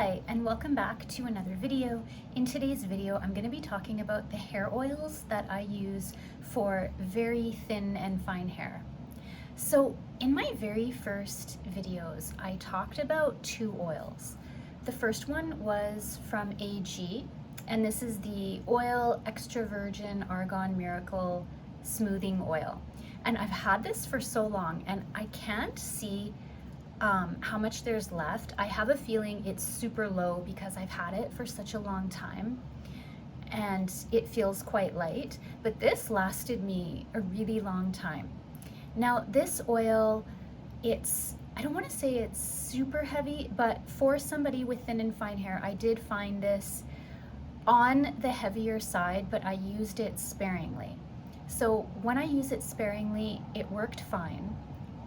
Hi, and welcome back to another video. In today's video, I'm going to be talking about the hair oils that I use for very thin and fine hair. So in my very first videos, I talked about two oils. The first one was from AG, and this is the Oil Extra Virgin Argan Miracle Smoothing Oil. And I've had this for so long, and I can't see how much there's left. I have a feeling it's super low because I've had it for such a long time and it feels quite light, but this lasted me a really long time. Now this oil, I don't want to say it's super heavy, but for somebody with thin and fine hair, I did find this on the heavier side, but I used it sparingly. So when I use it sparingly, it worked fine.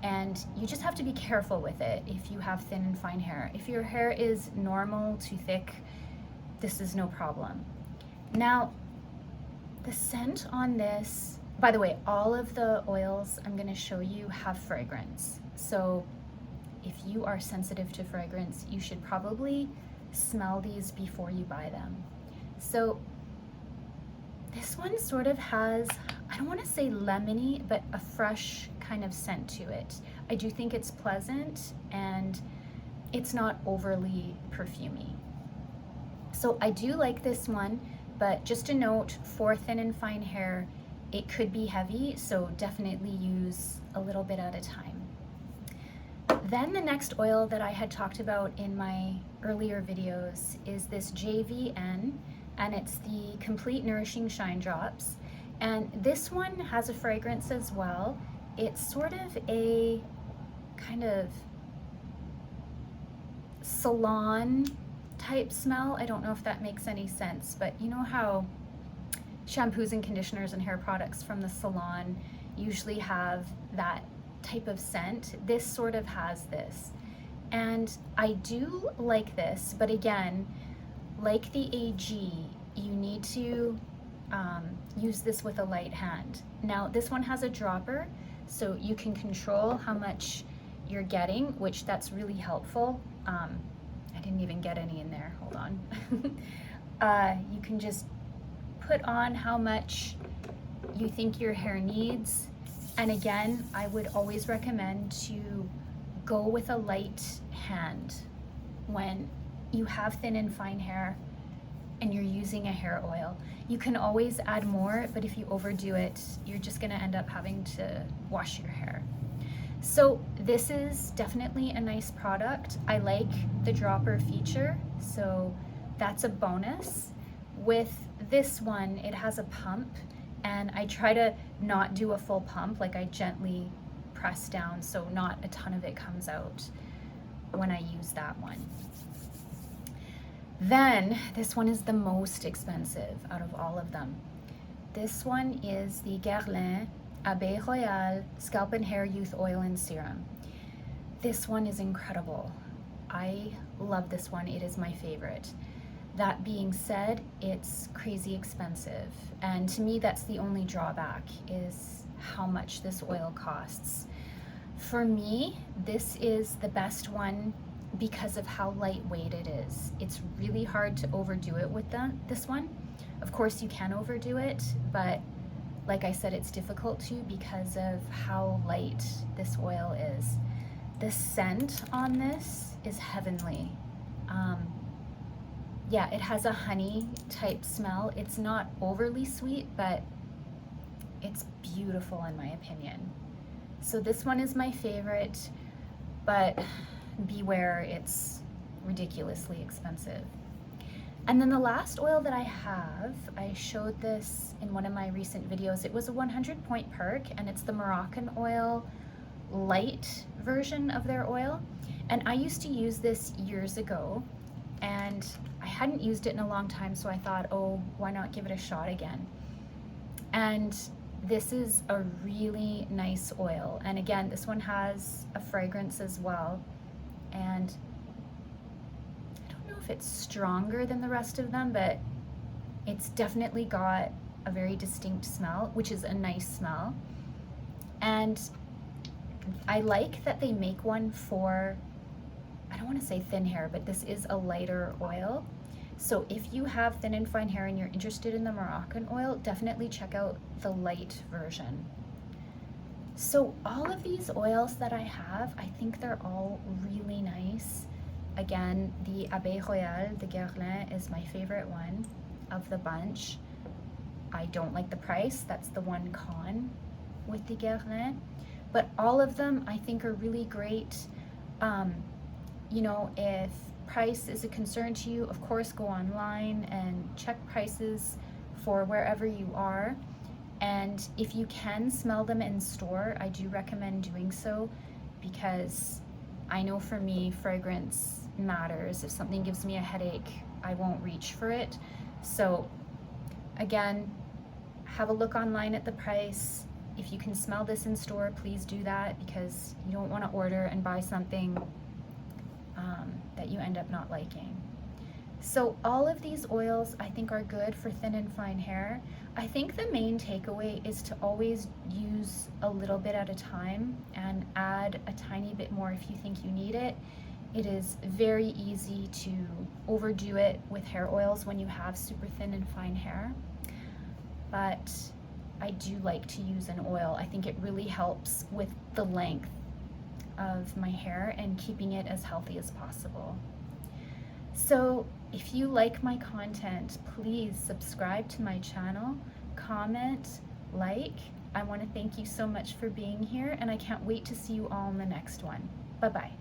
And you just have to be careful with it if you have thin and fine hair. If your hair is normal to thick, this is no problem. Now, the scent on this, by the way, all of the oils I'm gonna show you have fragrance. So if you are sensitive to fragrance, you should probably smell these before you buy them. So this one sort of has, I don't want to say lemony, but a fresh kind of scent to it. I do think it's pleasant and it's not overly perfumey. So I do like this one, but just a note, for thin and fine hair, it could be heavy, so definitely use a little bit at a time. Then the next oil that I had talked about in my earlier videos is this JVN, and it's the Complete Nourishing Shine Drops. And this one has a fragrance as well. It's sort of a kind of salon type smell. I don't know if that makes any sense, but you know how shampoos and conditioners and hair products from the salon usually have that type of scent? This sort of has this. And I do like this, but again, like the AG, you need to use this with a light hand. Now this one has a dropper, so you can control how much you're getting, which that's really helpful. I didn't even get any in there, hold on. You can just put on how much you think your hair needs. And again, I would always recommend to go with a light hand when you have thin and fine hair and you're using a hair oil. You can always add more, but if you overdo it, you're just gonna end up having to wash your hair. So this is definitely a nice product. I like the dropper feature, so that's a bonus. With this one, it has a pump, and I try to not do a full pump, like I gently press down so not a ton of it comes out when I use that one. Then this one is the most expensive out of all of them. This one is the Guerlain Abeille Royale Scalp and Hair Youth Oil-In-Serum. This one is incredible. I love this one. It is my favorite. That being said, it's crazy expensive. And to me, that's the only drawback, is how much this oil costs. For me, this is the best one because of how lightweight it is. It's really hard to overdo it with this one. Of course you can overdo it, but like I said, it's difficult to because of how light this oil is. The scent on this is heavenly. Yeah, it has a honey type smell. It's not overly sweet, but it's beautiful in my opinion. So this one is my favorite, but beware, it's ridiculously expensive. And then the last oil that I have, I showed this in one of my recent videos. It was a 100-point perk, and it's the Moroccanoil light version of their oil. And I used to use this years ago, and I hadn't used it in a long time, so I thought, oh, why not give it a shot again? And this is a really nice oil. And again, this one has a fragrance as well. And I don't know if it's stronger than the rest of them, but it's definitely got a very distinct smell, which is a nice smell. And I like that they make one for I don't want to say thin hair, but this is a lighter oil. So if you have thin and fine hair and you're interested in the Moroccanoil, definitely check out the light version. So all of these oils that I have, I think they're all really nice. Again, the Abeille Royale, the Guerlain, is my favorite one of the bunch. I don't like the price, that's the one con with the Guerlain. But all of them I think are really great. You know, if price is a concern to you, of course go online and check prices for wherever you are. And if you can smell them in store, I do recommend doing so, because I know for me, fragrance matters. If something gives me a headache, I won't reach for it. So again, have a look online at the price. If you can smell this in store, please do that, because you don't want to order and buy something that you end up not liking. So all of these oils I think are good for thin and fine hair. I think the main takeaway is to always use a little bit at a time and add a tiny bit more if you think you need it. It is very easy to overdo it with hair oils when you have super thin and fine hair, but I do like to use an oil. I think it really helps with the length of my hair and keeping it as healthy as possible. So if you like my content, please subscribe to my channel, comment, like. I want to thank you so much for being here, and I can't wait to see you all in the next one. Bye-bye.